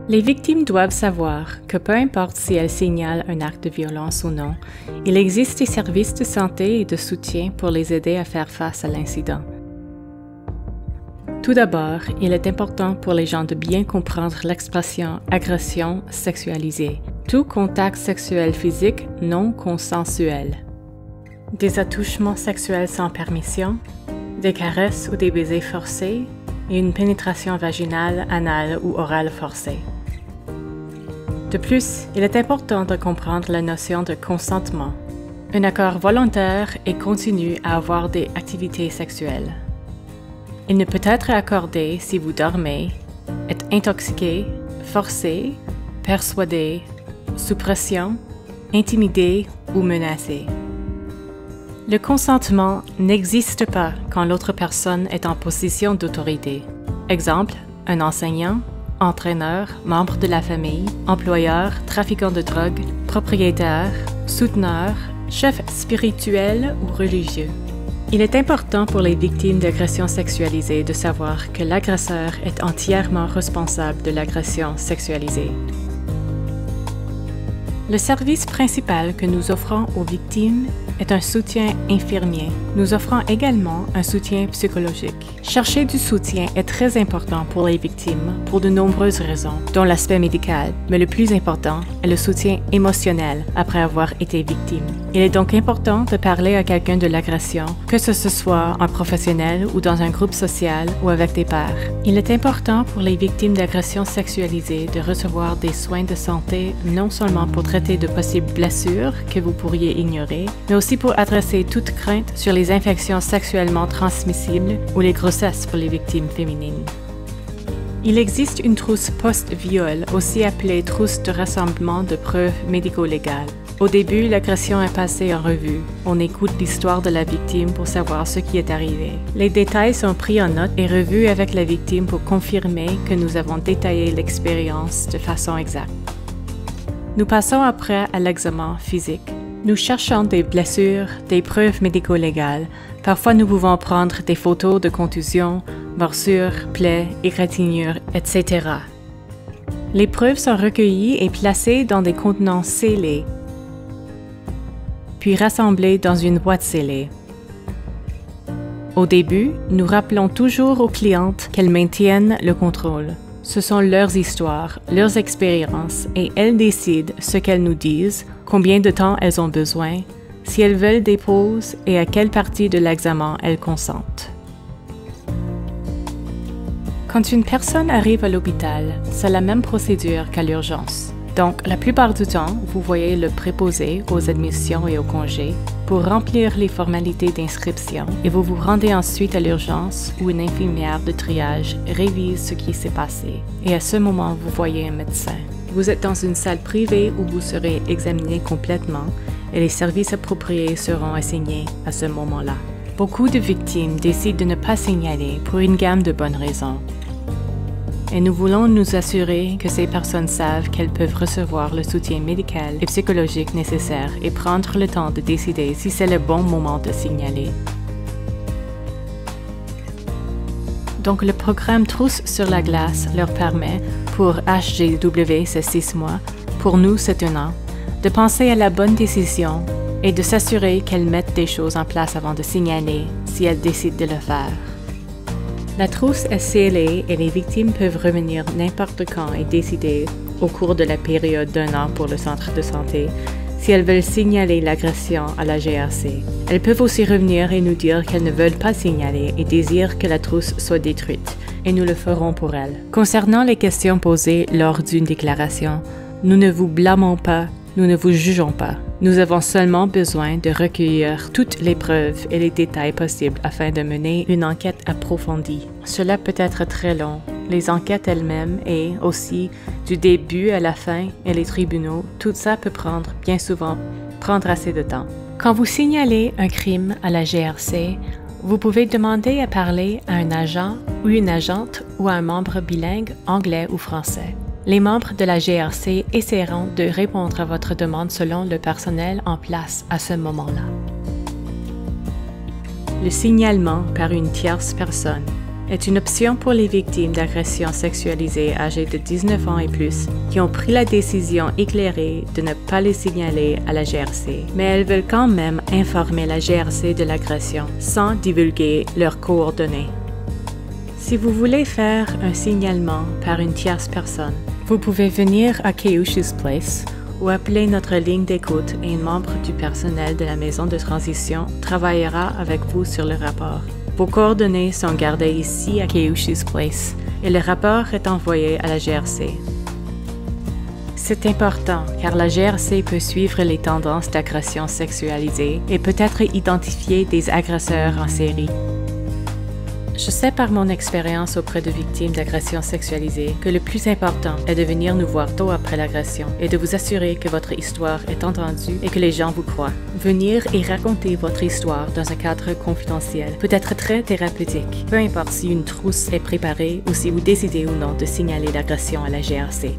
Les victimes doivent savoir que peu importe si elles signalent un acte de violence ou non, il existe des services de santé et de soutien pour les aider à faire face à l'incident. Tout d'abord, il est important pour les gens de bien comprendre l'expression « agression sexualisée », tout contact sexuel physique non consensuel. Des attouchements sexuels sans permission, des caresses ou des baisers forcés et une pénétration vaginale, anale ou orale forcée. De plus, il est important de comprendre la notion de consentement, un accord volontaire et continu à avoir des activités sexuelles. Il ne peut être accordé si vous dormez, êtes intoxiqué, forcé, persuadé, sous pression, intimidé ou menacé. Le consentement n'existe pas quand l'autre personne est en position d'autorité. Exemple, un enseignant, entraîneur, membre de la famille, employeur, trafiquant de drogue, propriétaire, souteneur, chef spirituel ou religieux. Il est important pour les victimes d'agressions sexualisées de savoir que l'agresseur est entièrement responsable de l'agression sexualisée. Le service principal que nous offrons aux victimes est un soutien infirmier. Nous offrons également un soutien psychologique. Chercher du soutien est très important pour les victimes pour de nombreuses raisons, dont l'aspect médical, mais le plus important est le soutien émotionnel après avoir été victime. Il est donc important de parler à quelqu'un de l'agression, que ce soit un professionnel ou dans un groupe social ou avec des pairs. Il est important pour les victimes d'agressions sexualisées de recevoir des soins de santé non seulement pour traiter de possibles blessures que vous pourriez ignorer, mais aussi pour adresser toute crainte sur les infections sexuellement transmissibles ou les grossesses pour les victimes féminines. Il existe une trousse post-viol, aussi appelée trousse de rassemblement de preuves médico-légales. Au début, l'agression est passée en revue. On écoute l'histoire de la victime pour savoir ce qui est arrivé. Les détails sont pris en note et revus avec la victime pour confirmer que nous avons détaillé l'expérience de façon exacte. Nous passons après à l'examen physique. Nous cherchons des blessures, des preuves médico-légales. Parfois, nous pouvons prendre des photos de contusions, morsures, plaies, égratignures, etc. Les preuves sont recueillies et placées dans des contenants scellés, puis rassemblées dans une boîte scellée. Au début, nous rappelons toujours aux clientes qu'elles maintiennent le contrôle. Ce sont leurs histoires, leurs expériences, et elles décident ce qu'elles nous disent, combien de temps elles ont besoin, si elles veulent des pauses et à quelle partie de l'examen elles consentent. Quand une personne arrive à l'hôpital, c'est la même procédure qu'à l'urgence. Donc, la plupart du temps, vous voyez le préposé aux admissions et aux congés pour remplir les formalités d'inscription et vous vous rendez ensuite à l'urgence où une infirmière de triage révise ce qui s'est passé. Et à ce moment, vous voyez un médecin. Vous êtes dans une salle privée où vous serez examiné complètement et les services appropriés seront assignés à ce moment-là. Beaucoup de victimes décident de ne pas signaler pour une gamme de bonnes raisons. Et nous voulons nous assurer que ces personnes savent qu'elles peuvent recevoir le soutien médical et psychologique nécessaire et prendre le temps de décider si c'est le bon moment de signaler. Donc le programme Trousse sur la glace leur permet, pour HGW c'est 6 mois, pour nous c'est 1 an, de penser à la bonne décision et de s'assurer qu'elles mettent des choses en place avant de signaler si elles décident de le faire. La trousse est scellée et les victimes peuvent revenir n'importe quand et décider, au cours de la période d'1 an pour le centre de santé, si elles veulent signaler l'agression à la GRC. Elles peuvent aussi revenir et nous dire qu'elles ne veulent pas signaler et désirent que la trousse soit détruite, et nous le ferons pour elles. Concernant les questions posées lors d'une déclaration, nous ne vous blâmons pas, nous ne vous jugeons pas. Nous avons seulement besoin de recueillir toutes les preuves et les détails possibles afin de mener une enquête approfondie. Cela peut être très long. Les enquêtes elles-mêmes et aussi du début à la fin et les tribunaux, tout ça peut bien souvent prendre assez de temps. Quand vous signalez un crime à la GRC, vous pouvez demander à parler à un agent ou une agente ou à un membre bilingue anglais ou français. Les membres de la GRC essaieront de répondre à votre demande selon le personnel en place à ce moment-là. Le signalement par une tierce personne. est une option pour les victimes d'agressions sexualisées âgées de 19 ans et plus qui ont pris la décision éclairée de ne pas les signaler à la GRC, mais elles veulent quand même informer la GRC de l'agression sans divulguer leurs coordonnées. Si vous voulez faire un signalement par une tierce personne, vous pouvez venir à Keushu's Place ou appeler notre ligne d'écoute et un membre du personnel de la maison de transition travaillera avec vous sur le rapport. Vos coordonnées sont gardées ici à Keushu's Place et le rapport est envoyé à la GRC. C'est important car la GRC peut suivre les tendances d'agression sexualisée et peut-être identifier des agresseurs en série. Je sais par mon expérience auprès de victimes d'agressions sexualisées que le plus important est de venir nous voir tôt après l'agression et de vous assurer que votre histoire est entendue et que les gens vous croient. Venir et raconter votre histoire dans un cadre confidentiel peut être très thérapeutique, peu importe si une trousse est préparée ou si vous décidez ou non de signaler l'agression à la GRC.